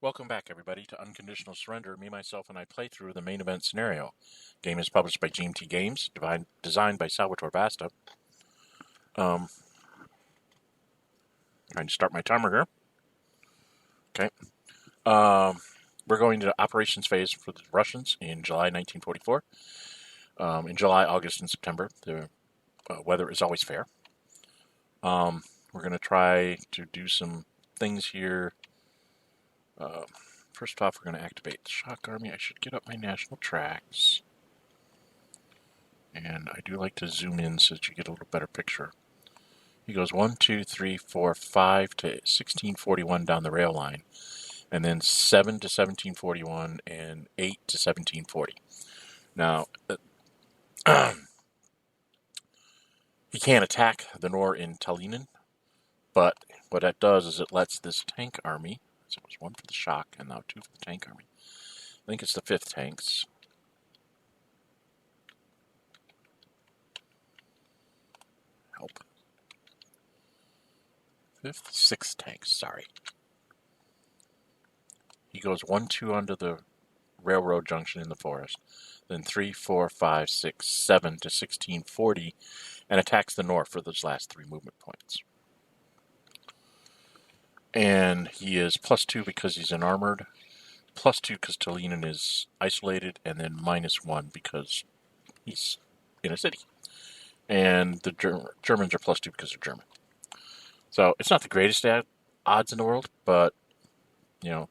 Welcome back, everybody, to Unconditional Surrender. Me, myself, and I play through the main event scenario. Game is published by GMT Games, designed by Salvatore Vasta. Trying to start my timer here. Okay. We're going to operations phase for the Russians in July 1944. In July, August, and September, the weather is always fair. We're going to try to do some things here. First off, we're going to activate the Shock Army. I should get up my national tracks. And I do like to zoom in so that you get a little better picture. He goes 1, 2, 3, 4, 5 to 1641 down the rail line, and then 7 to 1741 and 8 to 1740. Now, he can't attack the Nor in Tallinn, but what that does is it lets this tank army, so it was 1 for the shock and now 2 for the tank army. I think it's the 5th tanks. Help. 5th, 6th tanks, sorry. He goes 1, 2 under the railroad junction in the forest, then 3, 4, 5, 6, 7 to 1640, and attacks the north for those last 3 movement points. And he is +2 because he's unarmored, +2 because Tallinn is isolated, and then -1 because he's in a city. And the Germans are +2 because they're German. So it's not the greatest odds in the world, but, you know,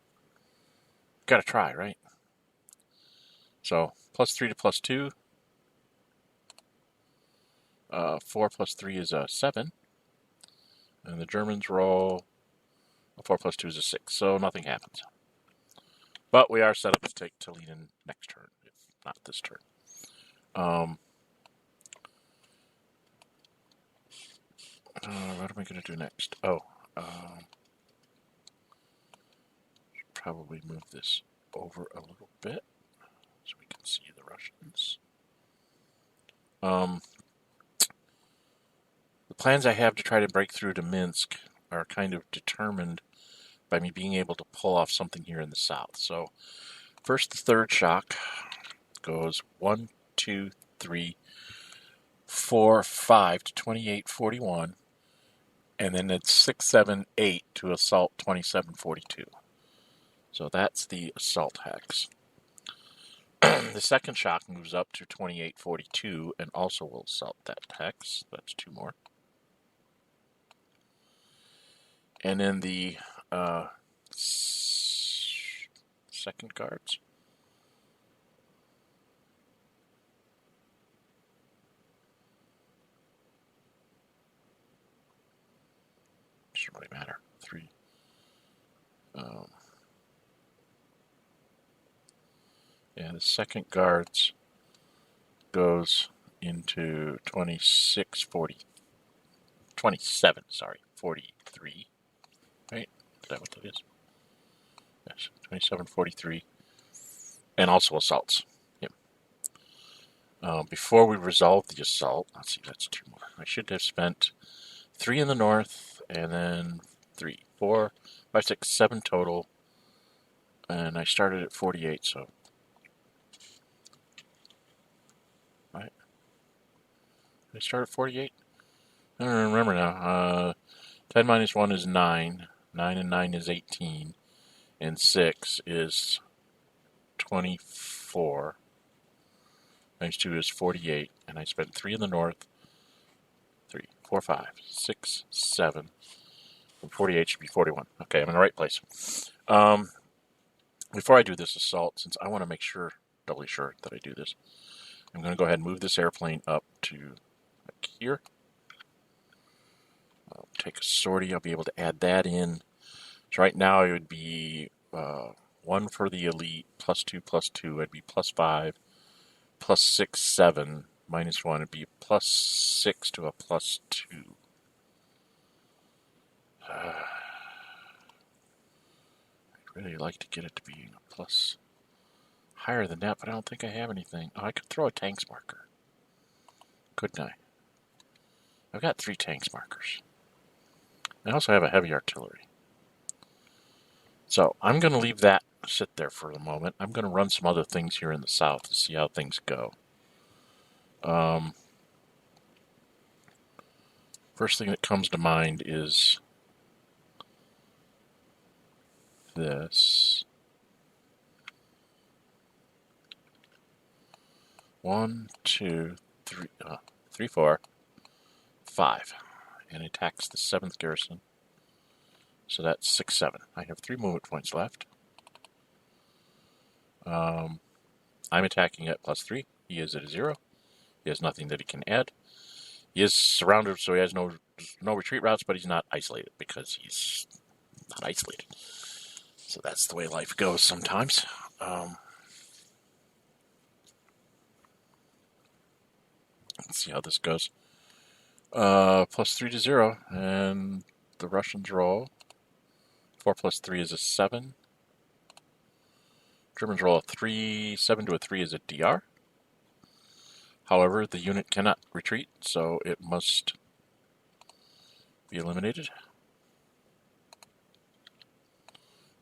gotta try, right? So +3 to +2. 4 plus 3 is a 7. And the Germans roll a 4 plus 2 is a 6. So nothing happens. But we are set up to take Tallinn next turn, if not this turn. What am I going to do next? Probably move this over a little bit so we can see the Russians. The plans I have to try to break through to Minsk are kind of determined by me being able to pull off something here in the south. So first, the 3rd shock goes 1, 2, 3, 4, 5 to 2841, and then it's 6, 7, 8 to assault 2742. So that's the assault hex. The 2nd shock moves up to 2842 and also will assault that hex. That's 2 more. And then the 2nd guards. Doesn't really matter. 3. Yeah, the 2nd guards goes into 43. Right? Is that what that is? Yes, 2743. And also assaults. Yep. Before we resolve the assault, let's see, that's 2 more. I should have spent 3 in the north, and then 3, 4, 5, 6, 7 total. And I started at 48, so. Right? Did I start at 48? I don't remember now. 10 minus 1 is 9. 9 and 9 is 18. And 6 is 24. Times 2 is 48. And I spent 3 in the north. 3, 4, 5, 6, 7. From 48 should be 41. Okay, I'm in the right place. Before I do this assault, since I want to make sure, doubly sure that I do this, I'm going to go ahead and move this airplane up to like here. I'll take a sortie. I'll be able to add that in. So right now it would be 1 for the elite, +2, +2. It'd be +5, +6, 7, -1. It'd be +6 to a +2. I'd really like to get it to being a plus higher than that, but I don't think I have anything. Oh, I could throw a tanks marker. Couldn't I? I've got 3 tanks markers. I also have a heavy artillery. So I'm going to leave that sit there for a moment. I'm going to run some other things here in the south to see how things go. First thing that comes to mind is this. 1, 2, 3, 3, 4, 5. And attacks the 7th garrison. So that's 6, 7. I have 3 movement points left. I'm attacking at +3. He is at a 0. He has nothing that he can add. He is surrounded, so he has no retreat routes, but he's not isolated because he's not isolated. So that's the way life goes sometimes. Let's see how this goes. +3 to 0, and the Russians roll. 4 + 3 is a 7. Germans roll a 3. 7 to a 3 is a DR. However, the unit cannot retreat, so it must be eliminated.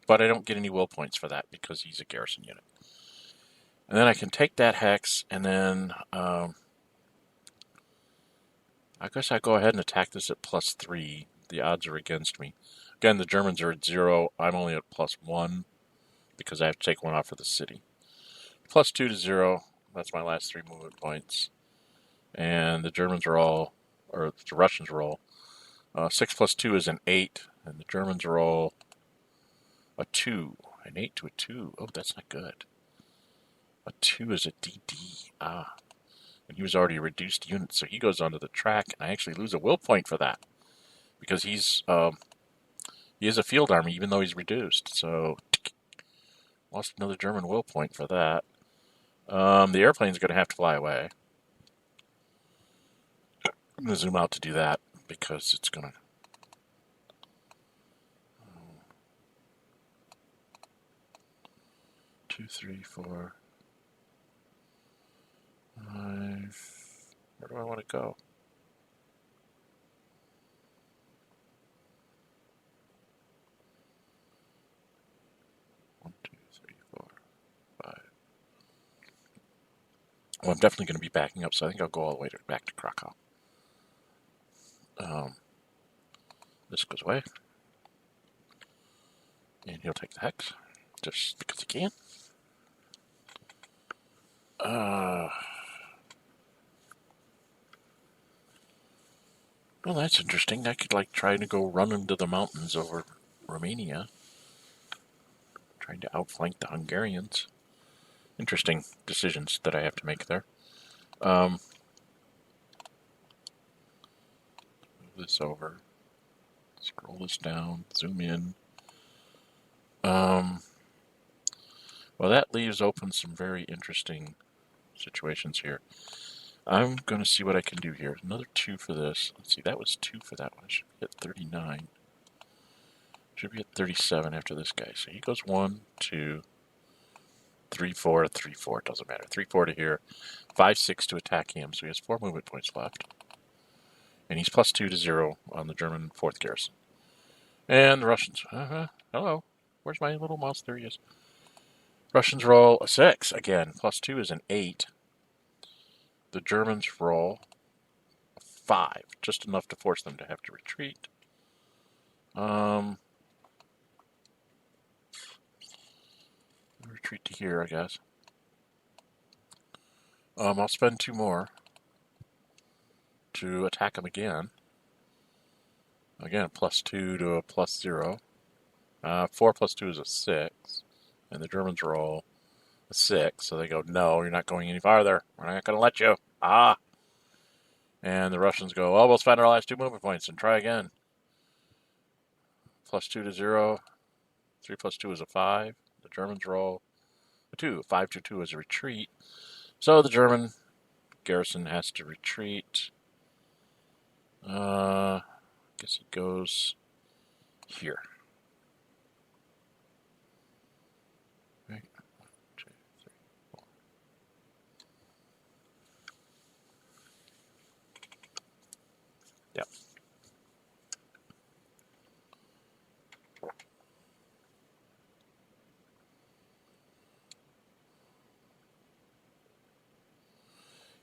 But I don't get any will points for that because he's a garrison unit. And then I can take that hex, and then I guess I go ahead and attack this at +3. The odds are against me. Again, the Germans are at 0. I'm only at +1 because I have to take 1 off for the city. +2 to 0. That's my last 3 movement points. And the Germans are all, or the Russians roll. 6 + 2 is an 8, and the Germans roll a 2. An 8 to a 2. Oh, that's not good. A 2 is a DD. And he was already a reduced unit, so he goes onto the track, and I actually lose a will point for that because he is a field army, even though he's reduced. So lost another German will point for that. The airplane's going to have to fly away. I'm going to zoom out to do that because it's going to. 2, 3, 4, 5. Where do I want to go? One, 2, 3, 4, 5. Well, I'm definitely going to be backing up, so I think I'll go all the way back to Krakow. This goes away. And he'll take the hex, just because he can. Well, that's interesting. I could, try to go run into the mountains over Romania, trying to outflank the Hungarians. Interesting decisions that I have to make there. Move this over. Scroll this down. Zoom in. Well, that leaves open some very interesting situations here. I'm going to see what I can do here. Another 2 for this. Let's see, that was 2 for that one. I should be at 39. Should be at 37 after this guy. So he goes 1, 2, 3, 4, 3, 4. It doesn't matter. 3, 4 to here. 5, 6 to attack him. So he has 4 movement points left. And he's +2 to 0 on the German 4th garrison. And the Russians. Hello. Where's my little mouse? There he is. Russians roll a 6. Again, +2 is an 8. The Germans roll a 5. Just enough to force them to have to retreat. Retreat to here, I guess. I'll spend 2 more to attack him again. Again, +2 to a +0. 4 + 2 is a 6. And the Germans roll a 6. So they go, no, you're not going any farther. We're not going to let you. And the Russians go, well, we'll spend our last 2 movement points and try again. +2 to 0. 3 + 2 is a 5. The Germans roll a 2. 5 to 2 is a retreat. So the German garrison has to retreat. Guess he goes here. Right. 1, 2, 3, 4. Yep.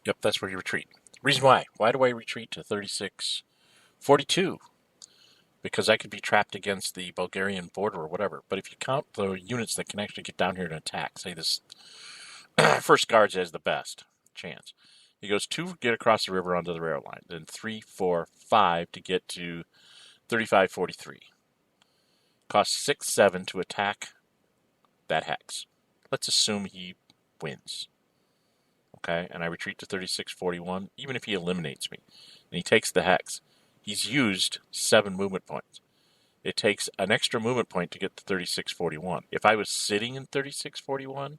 Yep, that's where you retreat. Reason why. Why do I retreat to 3642? Because I could be trapped against the Bulgarian border or whatever. But if you count the units that can actually get down here and attack, say this first guards has the best chance. He goes 2 to get across the river onto the rail line, then 3, 4, 5 to get to 3543. Costs 6, 7 to attack that hex. Let's assume he wins. Okay, and I retreat to 3641. Even if he eliminates me and he takes the hex, he's used 7 movement points. It takes an extra movement point to get to 3641. If I was sitting in 3641,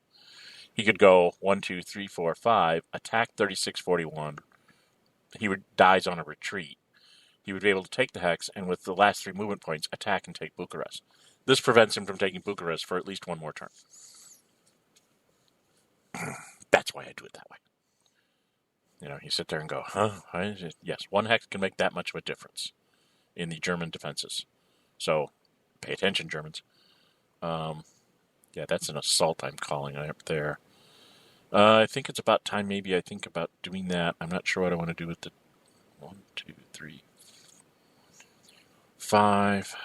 he could go 1, 2, 3, 4, 5, attack 3641. He dies on a retreat. He would be able to take the hex, and with the last 3 movement points, attack and take Bucharest. This prevents him from taking Bucharest for at least one more turn. That's why I do it that way. You know, you sit there and go, yes, 1 hex can make that much of a difference in the German defenses. So, pay attention, Germans. Yeah, that's an assault I'm calling up there. I think it's about time maybe I think about doing that. I'm not sure what I want to do with the 1, 2, 3, 5.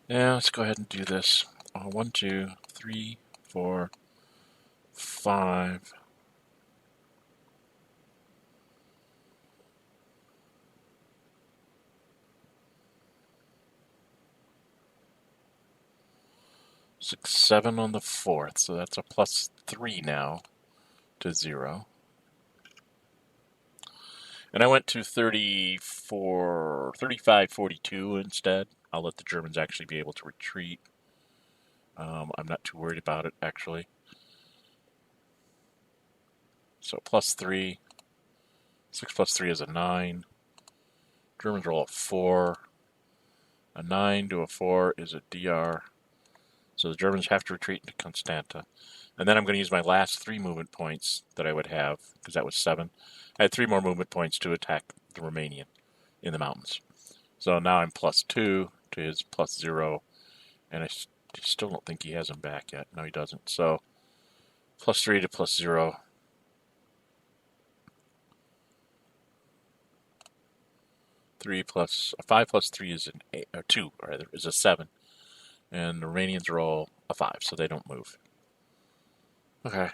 Yeah, let's go ahead and do this. 1, 2, 3, 4, 5. Six, 7 on the 4th, so that's a +3 now to 0. And I went to 3542 instead. I'll let the Germans actually be able to retreat. I'm not too worried about it, actually. So +3. 6 plus 3 is a 9. Germans roll a 4. A 9 to a 4 is a DR. So the Germans have to retreat into Constanta. And then I'm going to use my last 3 movement points that I would have, because that was 7. I had 3 more movement points to attack the Romanian in the mountains. So now I'm +2 to his +0, and I still don't think he has him back yet. No, he doesn't. So +3 to +0. Three plus 5 plus 3 is an 8, or 2 rather, is a 7. And the Romanians roll a 5, so they don't move. Okay.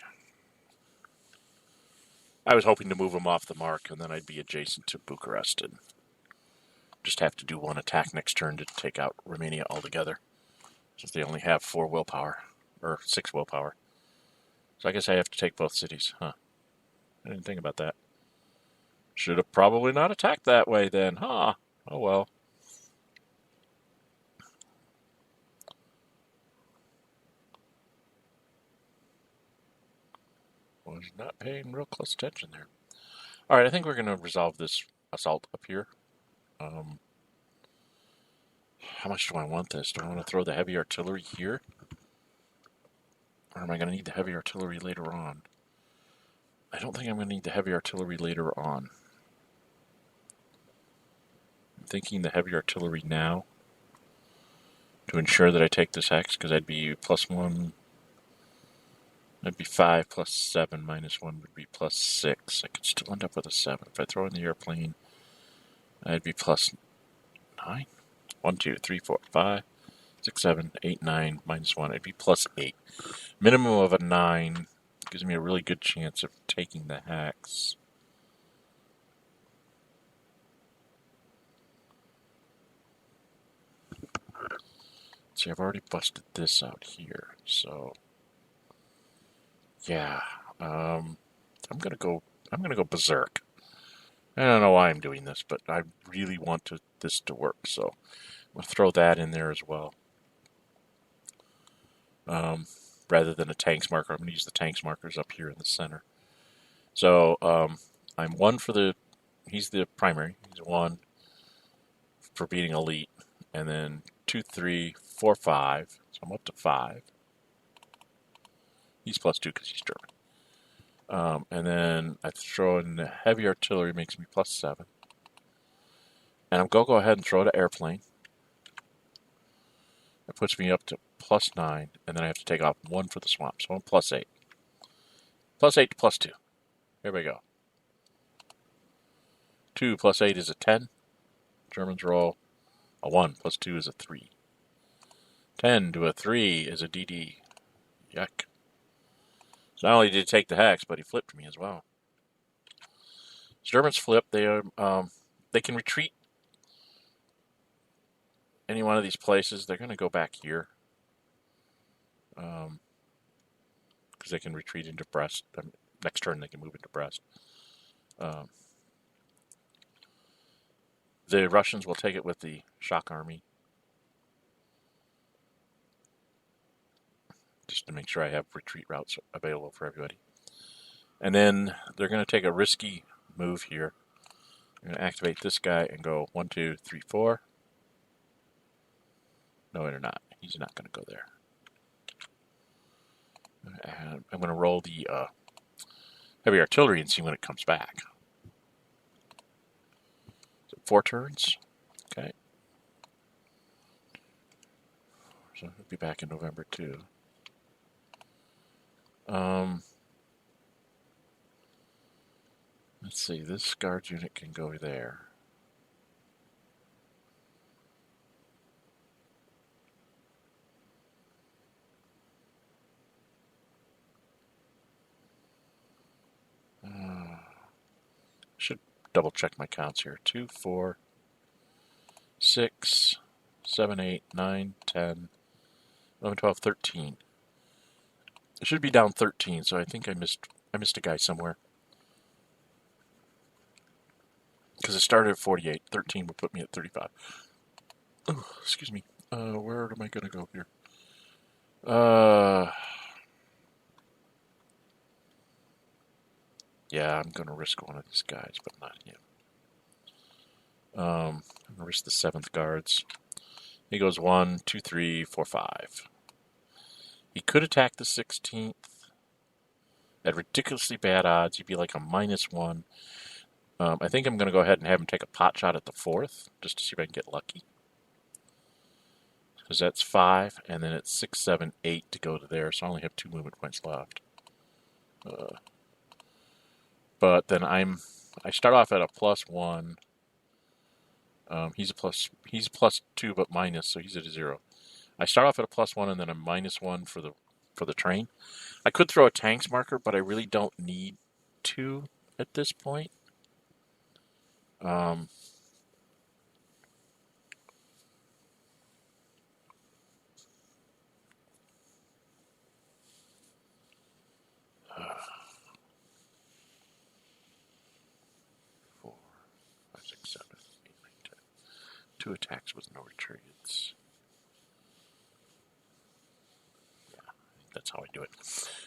I was hoping to move them off the mark, and then I'd be adjacent to Bucharest and just have to do 1 attack next turn to take out Romania altogether, since they only have 4 willpower, or 6 willpower. So I guess I have to take both cities, huh? I didn't think about that. Should have probably not attacked that way then, huh? Oh well. Was not paying real close attention there. Alright, I think we're going to resolve this assault up here. How much do I want this? Do I want to throw the heavy artillery here? Or am I going to need the heavy artillery later on? I don't think I'm going to need the heavy artillery later on. I'm thinking the heavy artillery now to ensure that I take this hex, because I'd be +1. That'd be 5 plus 7 minus 1 would be +6. I could still end up with a 7. If I throw in the airplane, I'd be +9. 1, 2, 3, 4, 5, 6, 7, 8, 9, minus 1. It'd be +8. Minimum of a 9 gives me a really good chance of taking the hex. See, I've already busted this out here, so yeah. I'm gonna go berserk. I don't know why I'm doing this, but I really want this to work, so I'm gonna throw that in there as well. Rather than a tanks marker, I'm gonna use the tanks markers up here in the center. So I'm 1 for the. He's the primary. He's 1 for being elite, and then 2, 3, 4, 5. So I'm up to 5. He's +2 because he's German. And then I throw in the heavy artillery, makes me +7. And I'm going to go ahead and throw the airplane. That puts me up to +9, and then I have to take off 1 for the swamp, so I'm +8. +8 to +2. Here we go. 2 + 8 is a 10. Germans roll a 1 + 2 is a 3. 10 to a 3 is a DD. Yuck. So not only did he take the hex, but he flipped me as well. Germans flip. They can retreat any one of these places. They're going to go back here because they can retreat into Brest. Next turn they can move into Brest. The Russians will take it with the shock army, just to make sure I have retreat routes available for everybody. And then they're going to take a risky move here. I'm going to activate this guy and go 1, 2, 3, 4. No, they're not. He's not going to go there. And I'm going to roll the heavy artillery and see when it comes back. So 4 turns. Okay. So it'll be back in November too. Let's see. This guards unit can go there. Should double check my counts here. 2, 4, 6, 7, 8, 9, 10, 11, 12, 13. It should be down 13, so I think I missed a guy somewhere. Because it started at 48. 13 would put me at 35. Oh, excuse me. Where am I going to go here? Yeah, I'm going to risk one of these guys, but not him. I'm going to risk the 7th guards. He goes 1, 2, 3, 4, 5. He could attack the 16th. At ridiculously bad odds, he'd be like a -1. I think I'm going to go ahead and have him take a pot shot at the 4th, just to see if I can get lucky. Because that's 5, and then it's 6, 7, 8 to go to there, so I only have 2 movement points left. But then I start off at a +1. He's +2 but minus, so he's at a 0. I start off at a +1 and then a -1 for the train. I could throw a tanks marker, but I really don't need to at this point. Four, 5, 6, 7, 8, 9, 10. 2 attacks with no retreats. That's how I do it.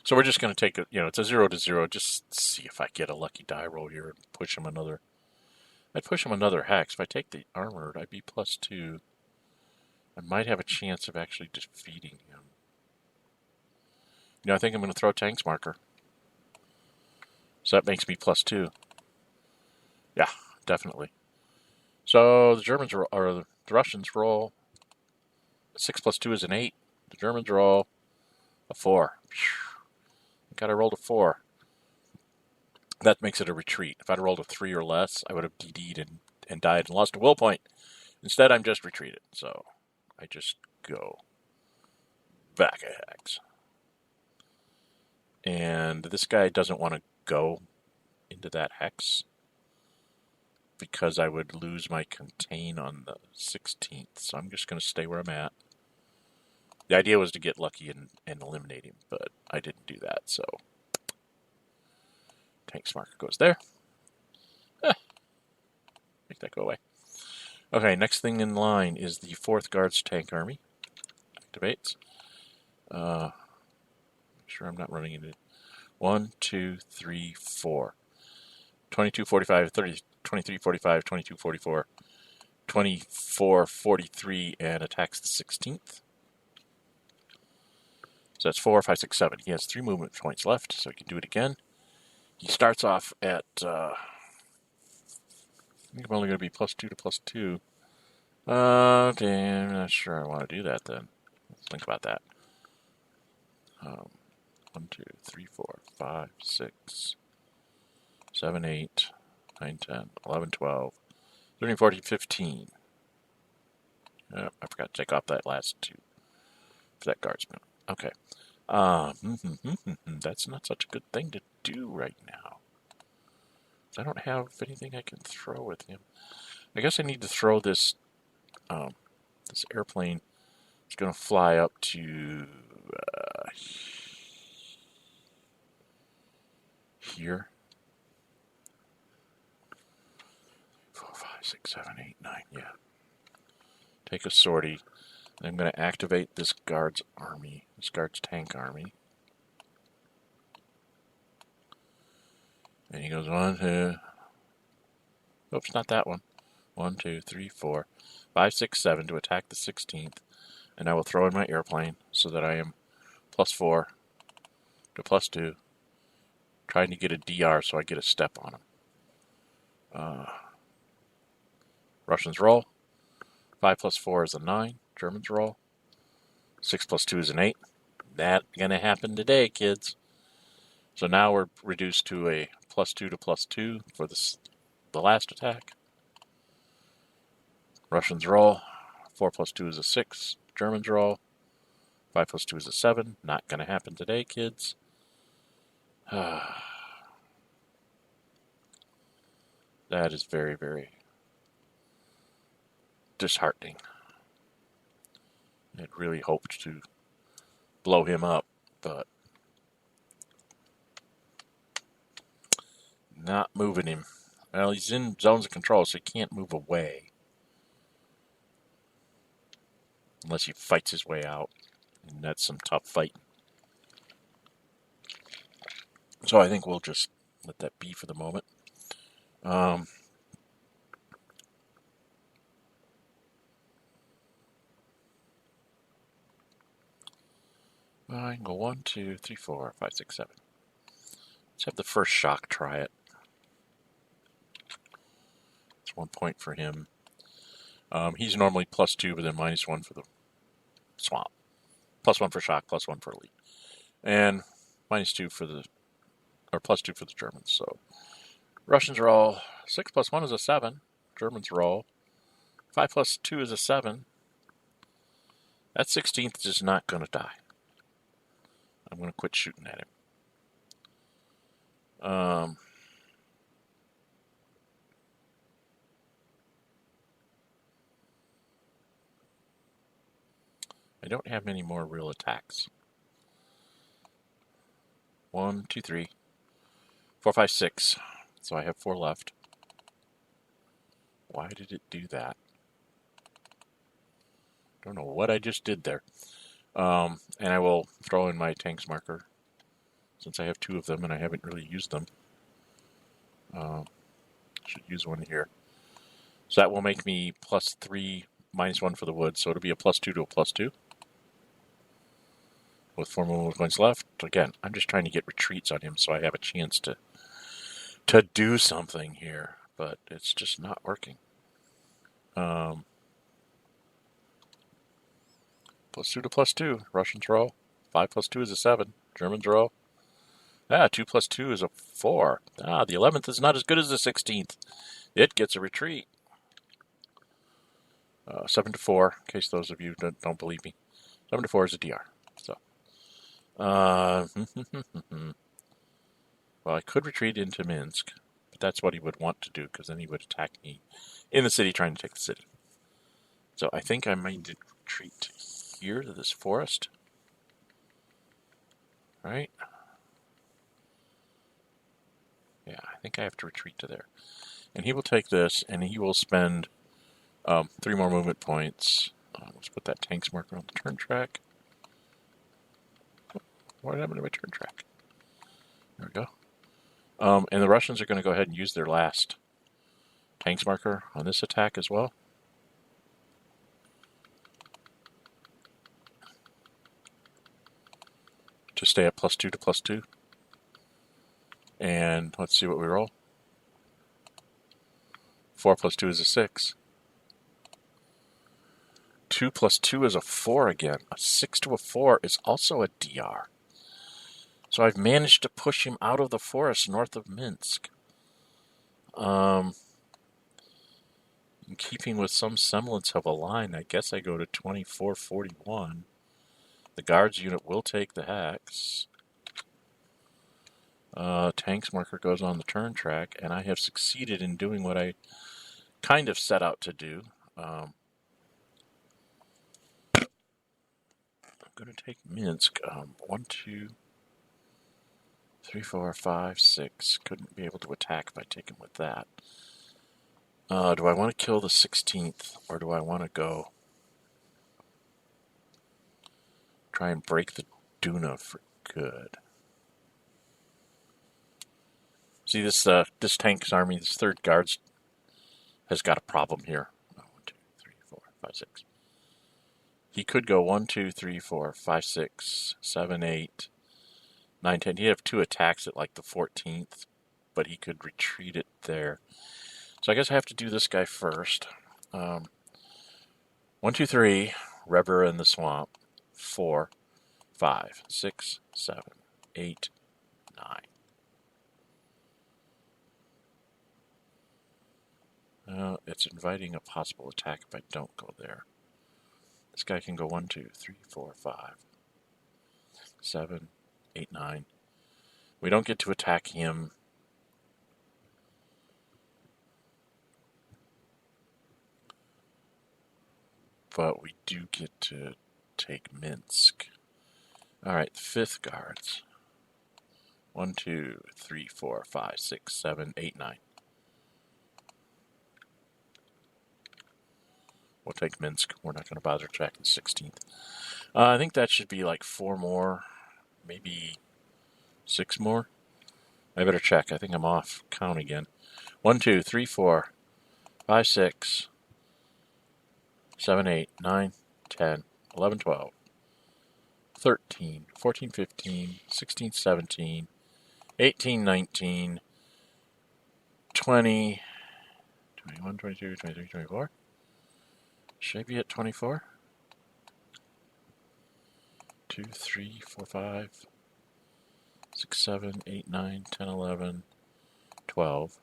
So we're just going to take a, it's a 0 to 0. Just see if I get a lucky die roll here and push him another. I'd push him another hex. If I take the armored, I'd be +2. I might have a chance of actually defeating him. I think I'm going to throw a tanks marker. So that makes me +2. Yeah, definitely. So the Germans or the Russians roll 6 + 2 is an 8. The Germans roll a 4. Got to roll a 4. That makes it a retreat. If I'd rolled a 3 or less, I would have DD'd and died and lost a will point. Instead, I'm just retreated. So I just go back a hex. And this guy doesn't want to go into that hex because I would lose my contain on the 16th. So I'm just going to stay where I'm at. The idea was to get lucky and eliminate him, but I didn't do that, so tanks marker goes there. Make that go away. Okay, next thing in line is the 4th Guards Tank Army. Activates. Make sure I'm not running into it. 1, 2, 3, 4. 22, 45, 30, 23, 45, 22, 44, 24, 43, and attacks the 16th. So that's 4, 5, 6, 7. He has 3 movement points left, so he can do it again. He starts off at, I think I'm only going to be +2 to +2. Okay, I'm not sure I want to do that then. think about that. 1, 2, 3, 4, 5, 6, 7, 8, 9, 10, 11, 12, 13, 14, 15. I forgot to take off that last 2 for that guardsman. Okay. That's not such a good thing to do right now. I don't have anything I can throw with him. I guess I need to throw this this airplane. It's going to fly up to here. 4, 5, 6, 7, 8, 9. Yeah. Take a sortie. And I'm going to activate this guard's army. This guard's tank army. And he goes 1, 2. Oops, not that one. 1, 2, 3, 4, 5, 6, 7 to attack the 16th. And I will throw in my airplane so that I am +4 to +2. Trying to get a DR so I get a step on him. Russians roll. 5 + 4 is a 9. Germans roll. 6 + 2 is an 8. That's going to happen today, kids. So now we're reduced to a +2 to +2 for the last attack. Russians roll. 4 + 2 is a 6. Germans roll. 5 + 2 is a 7. Not going to happen today, kids. That is very, very disheartening. I had really hoped to blow him up, but not moving him. Well, he's in zones of control, so he can't move away. Unless he fights his way out. And that's some tough fighting. So I think we'll just let that be for the moment. I can go 1, 2, 3, 4, 5, 6, 7. Let's have the first shock try it. It's 1 point for him. He's normally +2, but then -1 for the swamp. +1 for shock, +1 for elite. And -2 for the, or +2 for the Germans. So Russians roll. 6 + 1 is a 7. Germans roll. 5 + 2 is a 7. That 16th is not going to die. I'm going to quit shooting at him. I don't have many more real attacks. 1, 2, 3, 4, 5, 6. So I have 4 left. Why did it do that? Don't know what I just did there. And I will throw in my tanks marker since I have 2 of them and I haven't really used them. Should use one here. So that will make me +3, -1 for the wood. So it'll be a +2 to a +2. With 4 movement points left. Again, I'm just trying to get retreats on him so I have a chance to do something here. But it's just not working. +2 to +2. Russians roll. 5 + 2 is a 7. Germans roll. 2 + 2 is a 4. The 11th is not as good as the 16th. It gets a retreat. 7 to 4, in case those of you don't believe me. 7 to 4 is a DR. So, well, I could retreat into Minsk, but that's what he would want to do, because then he would attack me in the city trying to take the city. So I think I might retreat here to this forest. Right? Yeah, I think I have to retreat to there. And he will take this, and he will spend 3 more movement points. Let's put that tanks marker on the turn track. What happened to my turn track? There we go. And the Russians are going to go ahead and use their last tanks marker on this attack as well. To stay at +2 to +2. And let's see what we roll. 4 + 2 is a 6. 2 plus 2 is a 4 again. A 6 to a 4 is also a DR. So I've managed to push him out of the forest north of Minsk. In keeping with some semblance of a line, I guess I go to 2441. The guards unit will take the hex. Tanks marker goes on the turn track, and I have succeeded in doing what I kind of set out to do. I'm going to take Minsk. 1, 2, 3, 4, 5, 6. Couldn't be able to attack if I take him with that. Do I want to kill the 16th, or do I want to go try and break the Duna for good? See, this tank's army, this 3rd Guards, has got a problem here. 1, 2, 3, 4, 5, 6. He could go 1, 2, 3, 4, 5, 6, 7, 8, 9, 10. He'd have 2 attacks at like the 14th, but he could retreat it there. So I guess I have to do this guy first. 1, 2, 3, Rever in the Swamp. 4, 5, 6, 7, 8, 9. It's inviting a possible attack if I don't go there. This guy can go 1, 2, 3, 4, 5, 7, 8, 9. We don't get to attack him. But we do get to take Minsk. Alright, 5th Guards. 1, 2, 3, 4, 5, 6, 7, 8, 9. We'll take Minsk. We're not going to bother attacking the 16th. I think that should be like 4 more, maybe 6 more. I better check. I think I'm off count again. 1, 2, 3, 4, 5, 6, 7, 8, 9, 10, 11, 12, 13, 14, 15, 16, 17, 18, 19, 20, 21, 22, 23, 24. Should I be at 24? 2, 3, 4, 5, 6, 7, 8, 9, 10, 11, 12,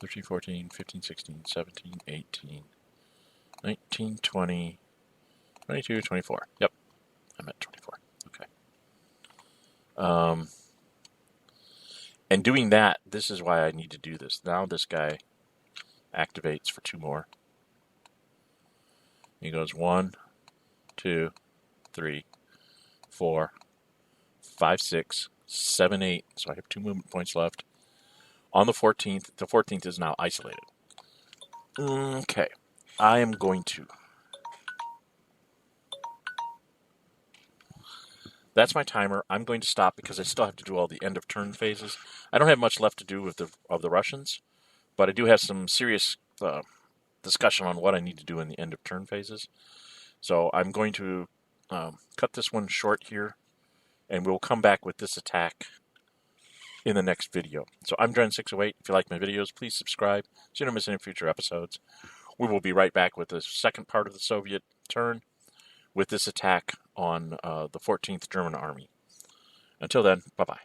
13, 14, 15, 16, 17, 18, 19, 20, 22, 24. Yep, I'm at 24. Okay. And doing that, this is why I need to do this. Now this guy activates for 2 more. He goes 1, 2, 3, 4, 5, 6, 7, 8. So I have 2 movement points left. On the 14th, the 14th is now isolated. Okay. I am going to. That's my timer. I'm going to stop because I still have to do all the end of turn phases. I don't have much left to do with the Russians, but I do have some serious discussion on what I need to do in the end of turn phases. So I'm going to cut this one short here, and we'll come back with this attack in the next video. So I'm Dren608. If you like my videos, please subscribe so you don't miss any future episodes. We will be right back with the second part of the Soviet turn with this attack on the 14th German Army. Until then, bye-bye.